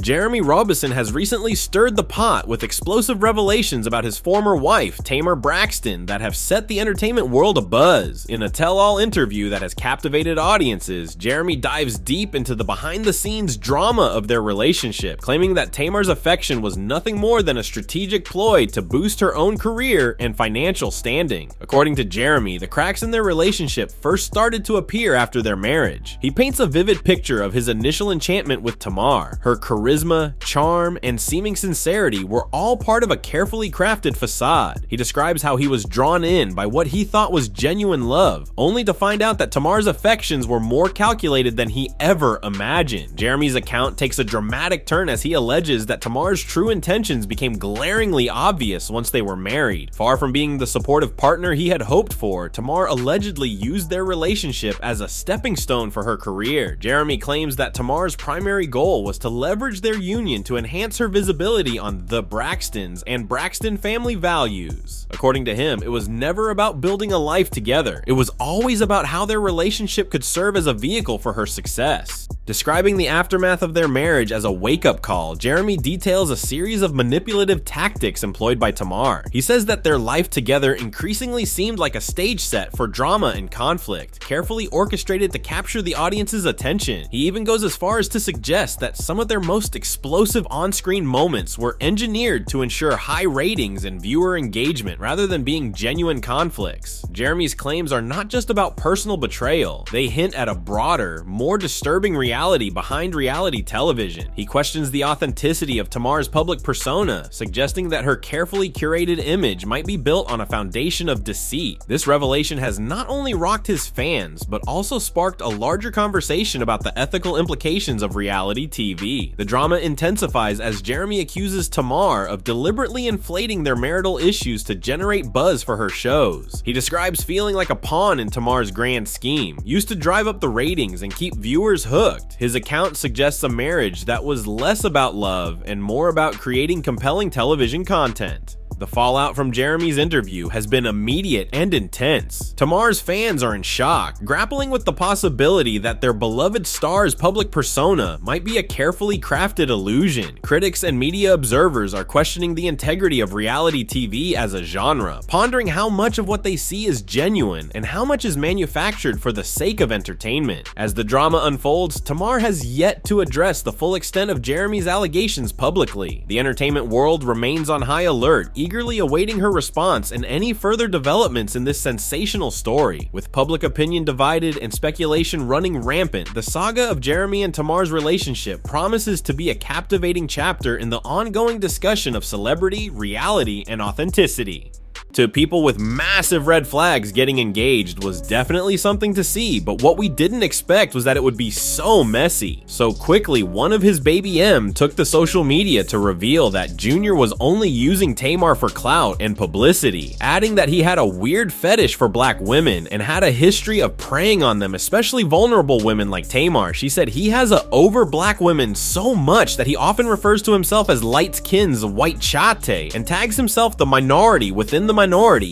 Jeremy Robison has recently stirred the pot with explosive revelations about his former wife, Tamar Braxton, that have set the entertainment world abuzz. In a tell-all interview that has captivated audiences, Jeremy dives deep into the behind-the-scenes drama of their relationship, claiming that Tamar's affection was nothing more than a strategic ploy to boost her own career and financial standing. According to Jeremy, the cracks in their relationship first started to appear after their marriage. He paints a vivid picture of his initial enchantment with Tamar. Her charisma, charm, and seeming sincerity were all part of a carefully crafted facade. He describes how he was drawn in by what he thought was genuine love, only to find out that Tamar's affections were more calculated than he ever imagined. Jeremy's account takes a dramatic turn as he alleges that Tamar's true intentions became glaringly obvious once they were married. Far from being the supportive partner he had hoped for, Tamar allegedly used their relationship as a stepping stone for her career. Jeremy claims that Tamar's primary goal was to leverage their union to enhance her visibility on the Braxtons and Braxton family values. According to him, it was never about building a life together. It was always about how their relationship could serve as a vehicle for her success. Describing the aftermath of their marriage as a wake-up call, Jeremy details a series of manipulative tactics employed by Tamar. He says that their life together increasingly seemed like a stage set for drama and conflict, carefully orchestrated to capture the audience's attention. He even goes as far as to suggest that some of their most explosive on-screen moments were engineered to ensure high ratings and viewer engagement rather than being genuine conflicts. Jeremy's claims are not just about personal betrayal. They hint at a broader, more disturbing reality behind reality television. He questions the authenticity of Tamar's public persona, suggesting that her carefully curated image might be built on a foundation of deceit. This revelation has not only rocked his fans, but also sparked a larger conversation about the ethical implications of reality TV. The drama intensifies as Jeremy accuses Tamar of deliberately inflating their marital issues to generate buzz for her shows. He describes feeling like a pawn in Tamar's grand scheme, used to drive up the ratings and keep viewers hooked. His account suggests a marriage that was less about love and more about creating compelling television content. The fallout from Jeremy's interview has been immediate and intense. Tamar's fans are in shock, grappling with the possibility that their beloved star's public persona might be a carefully crafted illusion. Critics and media observers are questioning the integrity of reality TV as a genre, pondering how much of what they see is genuine and how much is manufactured for the sake of entertainment. As the drama unfolds, Tamar has yet to address the full extent of Jeremy's allegations publicly. The entertainment world remains on high alert, eagerly awaiting her response and any further developments in this sensational story. With public opinion divided and speculation running rampant, the saga of Jeremy and Tamar's relationship promises to be a captivating chapter in the ongoing discussion of celebrity, reality, and authenticity. To people with massive red flags, getting engaged was definitely something to see, but what we didn't expect was that it would be so messy. So quickly, one of his baby M took to social media to reveal that Junior was only using Tamar for clout and publicity, adding that he had a weird fetish for black women and had a history of preying on them, especially vulnerable women like Tamar. She said he has a over black women so much that he often refers to himself as light-skin's white chate and tags himself the minority within the minority.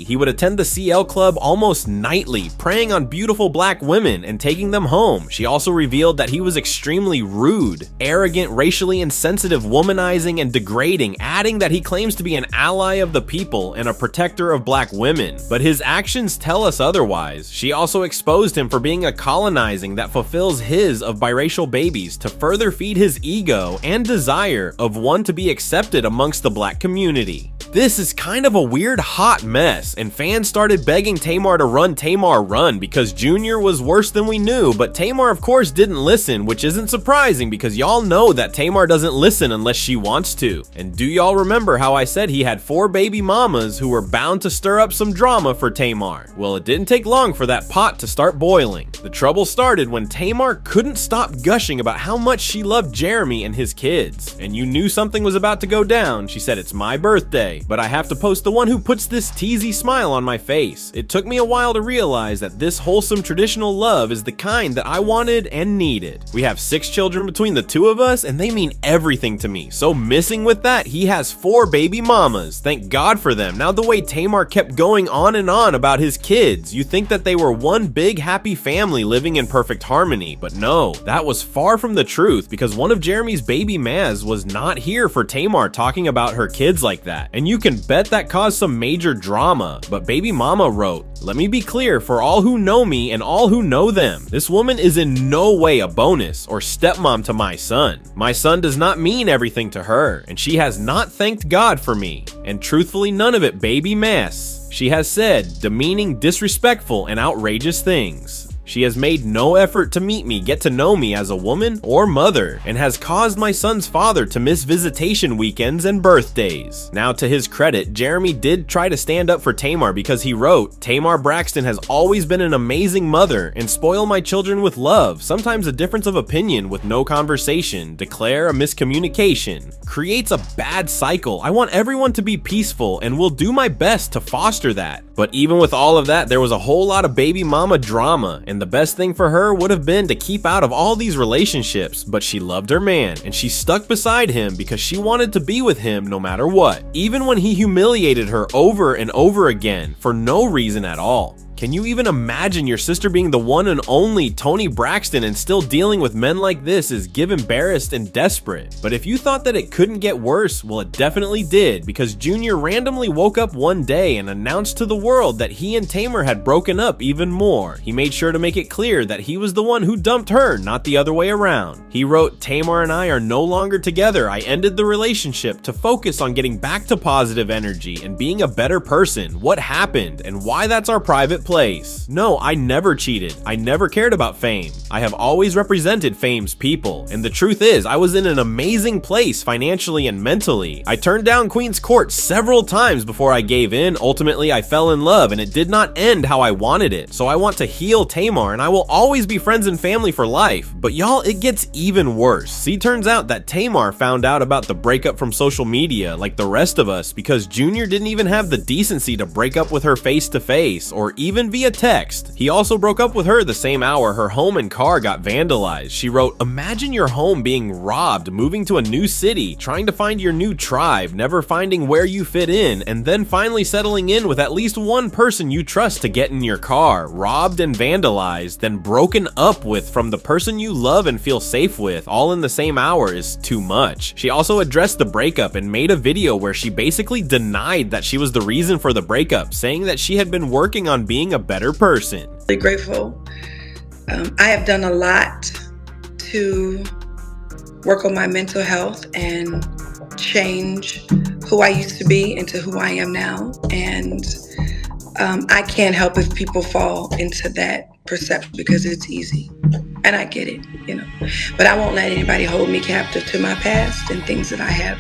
He would attend the CL Club almost nightly, preying on beautiful black women and taking them home. She also revealed that he was extremely rude, arrogant, racially insensitive, womanizing, and degrading, adding that he claims to be an ally of the people and a protector of black women. But his actions tell us otherwise. She also exposed him for being a colonizing that fulfills his of biracial babies to further feed his ego and desire of one to be accepted amongst the black community. This is kind of a weird hot mess, and fans started begging Tamar to run Tamar run because Junior was worse than we knew, but Tamar of course didn't listen, which isn't surprising because y'all know that Tamar doesn't listen unless she wants to. And do y'all remember how I said he had 4 baby mamas who were bound to stir up some drama for Tamar? Well, it didn't take long for that pot to start boiling. The trouble started when Tamar couldn't stop gushing about how much she loved Jeremy and his kids. And you knew something was about to go down. She said, "It's my birthday. today, but I have to post the one who puts this teasy smile on my face. It took me a while to realize that this wholesome traditional love is the kind that I wanted and needed. We have 6 children between the 2 of us, and they mean everything to me. So missing with that, he has 4 baby mamas. Thank God for them. Now the way Tamar kept going on and on about his kids, you think that they were one big happy family living in perfect harmony, but no, that was far from the truth, because one of Jeremy's baby Maz was not here for Tamar talking about her kids like that, and you can bet that caused some major drama. But baby mama wrote, "Let me be clear for all who know me and all who know them. This woman is in no way a bonus or stepmom to my son. My son does not mean everything to her, and she has not thanked God for me. And truthfully, none of it baby mess. She has said demeaning, disrespectful, and outrageous things. She has made no effort to meet me, get to know me as a woman or mother, and has caused my son's father to miss visitation weekends and birthdays." Now, to his credit, Jeremy did try to stand up for Tamar because he wrote, "Tamar Braxton has always been an amazing mother and spoil my children with love, sometimes a difference of opinion with no conversation, declare a miscommunication, creates a bad cycle. I want everyone to be peaceful and will do my best to foster that." But even with all of that, there was a whole lot of baby mama drama, and the best thing for her would have been to keep out of all these relationships, but she loved her man, and she stuck beside him because she wanted to be with him no matter what, even when he humiliated her over and over again for no reason at all. Can you even imagine your sister being the one and only Toni Braxton and still dealing with men like this is give embarrassed and desperate? But if you thought that it couldn't get worse, well, it definitely did, because Junior randomly woke up one day and announced to the world that he and Tamar had broken up even more. He made sure to make it clear that he was the one who dumped her, not the other way around. He wrote, "Tamar and I are no longer together. I ended the relationship to focus on getting back to positive energy and being a better person. What happened and why that's our private place. No, I never cheated. I never cared about fame. I have always represented fame's people. And the truth is, I was in an amazing place financially and mentally. I turned down Queen's Court several times before I gave in. Ultimately, I fell in love and it did not end how I wanted it. So I want to heal Tamar and I will always be friends and family for life." But y'all, it gets even worse. See, turns out that Tamar found out about the breakup from social media like the rest of us because Junior didn't even have the decency to break up with her face to face or even via text. He also broke up with her the same hour her home and car got vandalized. She wrote, "Imagine your home being robbed, moving to a new city, trying to find your new tribe, never finding where you fit in, and then finally settling in with at least one person you trust to get in your car, robbed and vandalized, then broken up with from the person you love and feel safe with, all in the same hour is too much." She also addressed the breakup and made a video where she basically denied that she was the reason for the breakup, saying that she had been working on being a better person. Really grateful. I have done a lot to work on my mental health and change who I used to be into who I am now. And I can't help if people fall into that perception because it's easy. And I get it, But I won't let anybody hold me captive to my past and things that I have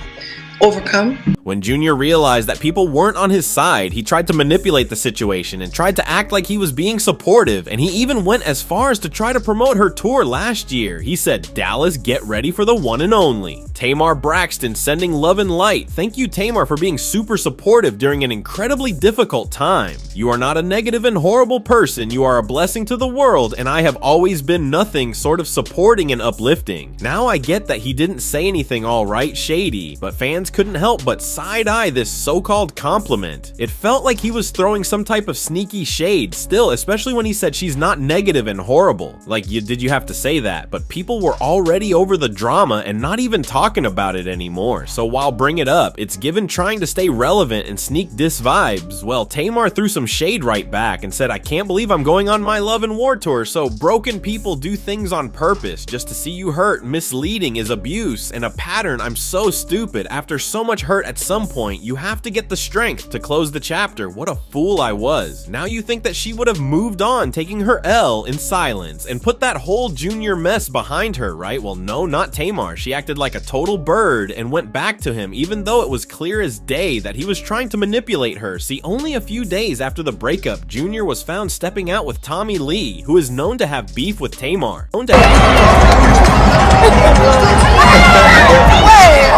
overcome. When Junior realized that people weren't on his side, he tried to manipulate the situation and tried to act like he was being supportive, and he even went as far as to try to promote her tour last year. He said, "Dallas, get ready for the one and only." Tamar Braxton sending love and light. Thank you, Tamar, for being super supportive during an incredibly difficult time. You are not a negative and horrible person. You are a blessing to the world, and I have always been nothing sort of supporting and uplifting. Now I get that he didn't say anything all right shady, but fans couldn't help but side-eye this so-called compliment. It felt like he was throwing some type of sneaky shade still, especially when he said she's not negative and horrible. Like, did you have to say that? But people were already over the drama and not even talking about it anymore. So while bring it up, it's given trying to stay relevant and sneak diss vibes. Well, Tamar threw some shade right back and said, "I can't believe I'm going on my love and war tour, so broken people do things on purpose just to see you hurt. Misleading is abuse and a pattern. I'm so stupid. After so much hurt at some point, you have to get the strength to close the chapter. What a fool I was." Now you think that she would have moved on, taking her L in silence and put that whole Junior mess behind her, right? Well, no, not Tamar. She acted like a total bird and went back to him, even though it was clear as day that he was trying to manipulate her. See, only a few days after the breakup, Junior was found stepping out with Tommy Lee, who is known to have beef with Tamar. Wait,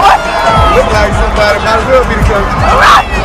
what? Look like somebody might as well be the coach.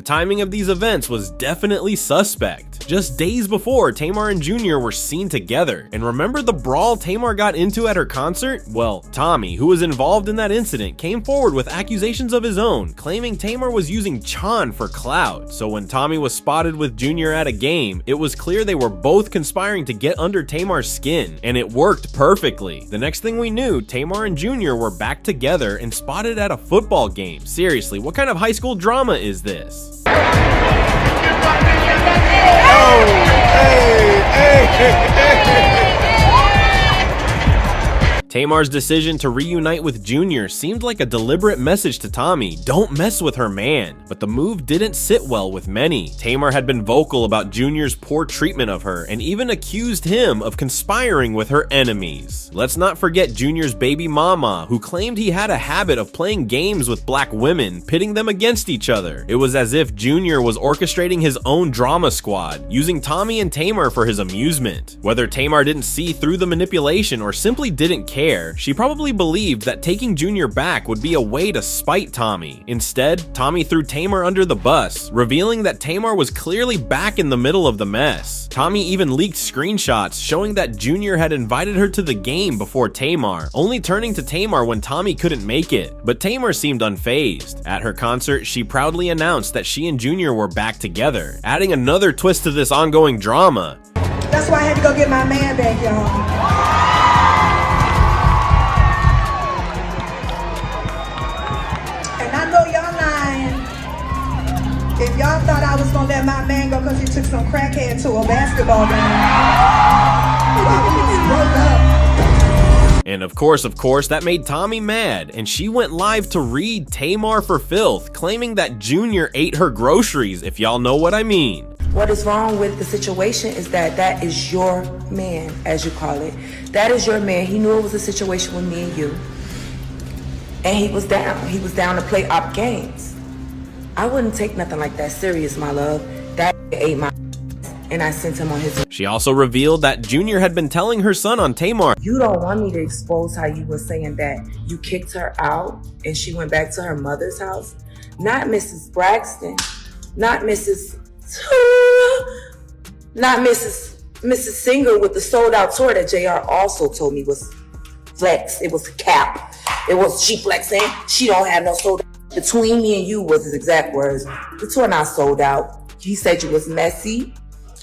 timing of these events was definitely suspect. Just days before, Tamar and Junior were seen together. And remember the brawl Tamar got into at her concert? Well, Tommy, who was involved in that incident, came forward with accusations of his own, claiming Tamar was using Chan for clout. So when Tommy was spotted with Junior at a game, it was clear they were both conspiring to get under Tamar's skin, and it worked perfectly. The next thing we knew, Tamar and Junior were back together and spotted at a football game. Seriously, what kind of high school drama is this? Oh, hey. Tamar's decision to reunite with Junior seemed like a deliberate message to Tommy, don't mess with her man. But the move didn't sit well with many. Tamar had been vocal about Junior's poor treatment of her and even accused him of conspiring with her enemies. Let's not forget Junior's baby mama, who claimed he had a habit of playing games with black women, pitting them against each other. It was as if Junior was orchestrating his own drama squad, using Tommy and Tamar for his amusement. Whether Tamar didn't see through the manipulation or simply didn't care, she probably believed that taking Junior back would be a way to spite Tommy. Instead, Tommy threw Tamar under the bus, revealing that Tamar was clearly back in the middle of the mess. Tommy even leaked screenshots showing that Junior had invited her to the game before Tamar, only turning to Tamar when Tommy couldn't make it. But Tamar seemed unfazed. At her concert, she proudly announced that she and Junior were back together, adding another twist to this ongoing drama. That's why I had to go get my man back, y'all. If y'all thought I was gonna let my man go because he took some crackhead to a basketball game, I was broke up. And of course, that made Tommy mad, and she went live to read Tamar for filth, claiming that Junior ate her groceries, if y'all know what I mean. What is wrong with the situation is that is your man, as you call it. That is your man. He knew it was a situation with me and you. And he was down. He was down to play op games. I wouldn't take nothing like that serious, my love. That ate my and I sent him on his. She also revealed that Junior had been telling her son on Tamar. You don't want me to expose how you were saying that you kicked her out and she went back to her mother's house? Not Mrs. Braxton, not Mrs. Singer with the sold out tour that JR also told me was flex. It was a cap. It was she flexing. She don't have no sold out. Between me and you was his exact words. The tour not sold out. He said you was messy.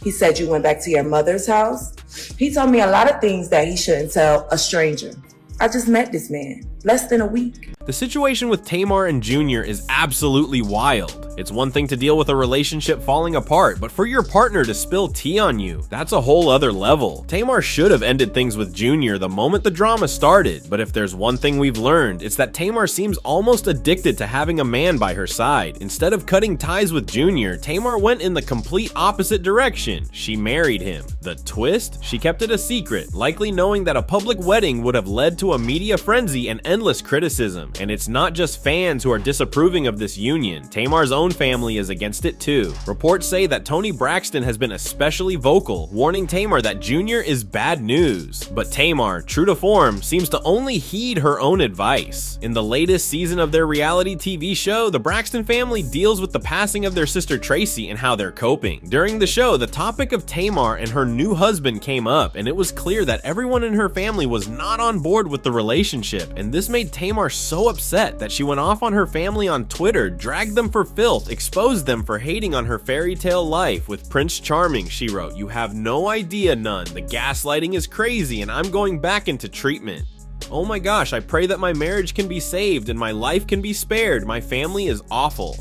He said you went back to your mother's house. He told me a lot of things that he shouldn't tell a stranger. I just met this man less than a week. The situation with Tamar and Junior is absolutely wild. It's one thing to deal with a relationship falling apart, but for your partner to spill tea on you, that's a whole other level. Tamar should have ended things with Junior the moment the drama started, but if there's one thing we've learned, it's that Tamar seems almost addicted to having a man by her side. Instead of cutting ties with Junior, Tamar went in the complete opposite direction. She married him. The twist? She kept it a secret, likely knowing that a public wedding would have led to a media frenzy and endless criticism. And it's not just fans who are disapproving of this union. Tamar's own family is against it too. Reports say that Toni Braxton has been especially vocal, warning Tamar that Junior is bad news. But Tamar, true to form, seems to only heed her own advice. In the latest season of their reality TV show, the Braxton family deals with the passing of their sister Tracy and how they're coping. During the show, the topic of Tamar and her new husband came up, and it was clear that everyone in her family was not on board with the relationship, and this made Tamar so upset that she went off on her family on Twitter, dragged them for filth, exposed them for hating on her fairy tale life. With Prince Charming, she wrote, "You have no idea, none. The gaslighting is crazy and I'm going back into treatment. Oh my gosh, I pray that my marriage can be saved and my life can be spared. My family is awful.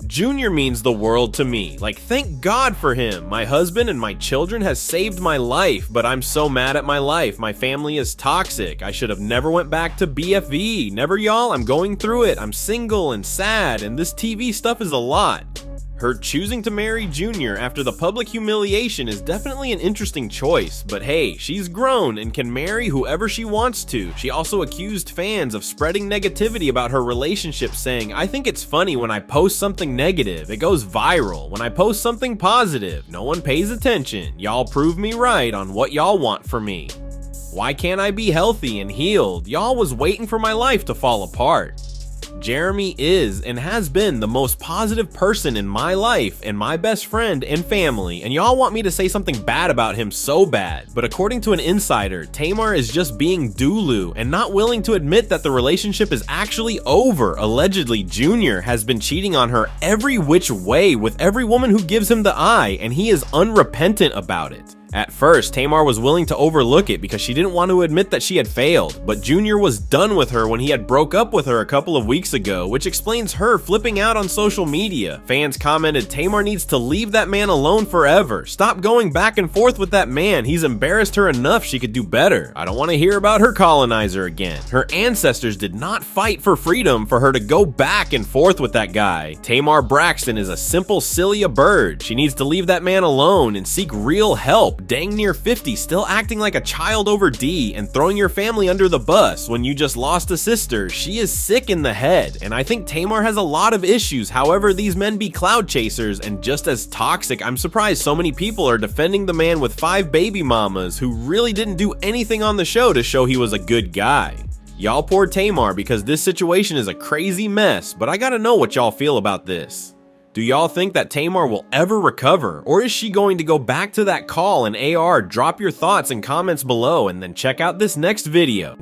Junior means the world to me. Like, thank God for him. My husband and my children has saved my life, but I'm so mad at my life. My family is toxic. I should have never went back to BFV. Never, y'all. I'm going through it. I'm single and sad, and this TV stuff is a lot." Her choosing to marry Junior after the public humiliation is definitely an interesting choice, but hey, she's grown and can marry whoever she wants to. She also accused fans of spreading negativity about her relationship, saying, "I think it's funny when I post something negative, it goes viral. When I post something positive, no one pays attention. Y'all prove me right on what y'all want from me. Why can't I be healthy and healed? Y'all was waiting for my life to fall apart." Jeremy is and has been the most positive person in my life and my best friend and family, and y'all want me to say something bad about him so bad. But according to an insider, Tamar is just being Dulu and not willing to admit that the relationship is actually over. Allegedly, Junior has been cheating on her every which way with every woman who gives him the eye, and he is unrepentant about it. At first, Tamar was willing to overlook it because she didn't want to admit that she had failed, but Junior was done with her when he had broke up with her a couple of weeks ago, which explains her flipping out on social media. Fans commented, "Tamar needs to leave that man alone forever. Stop going back and forth with that man. He's embarrassed her enough. She could do better. I don't want to hear about her colonizer again. Her ancestors did not fight for freedom for her to go back and forth with that guy. Tamar Braxton is a simple, silly a bird. She needs to leave that man alone and seek real help. Dang near 50, still acting like a child over D and throwing your family under the bus when you just lost a sister. She is sick in the head, and I think Tamar has a lot of issues. However, these men be cloud chasers and just as toxic. I'm surprised so many people are defending the man with 5 baby mamas who really didn't do anything on the show to show he was a good guy. Y'all poor Tamar because this situation is a crazy mess, but I gotta know what y'all feel about this. Do y'all think that Tamar will ever recover, or is she going to go back to that call and AR? Drop your thoughts and comments below and then check out this next video.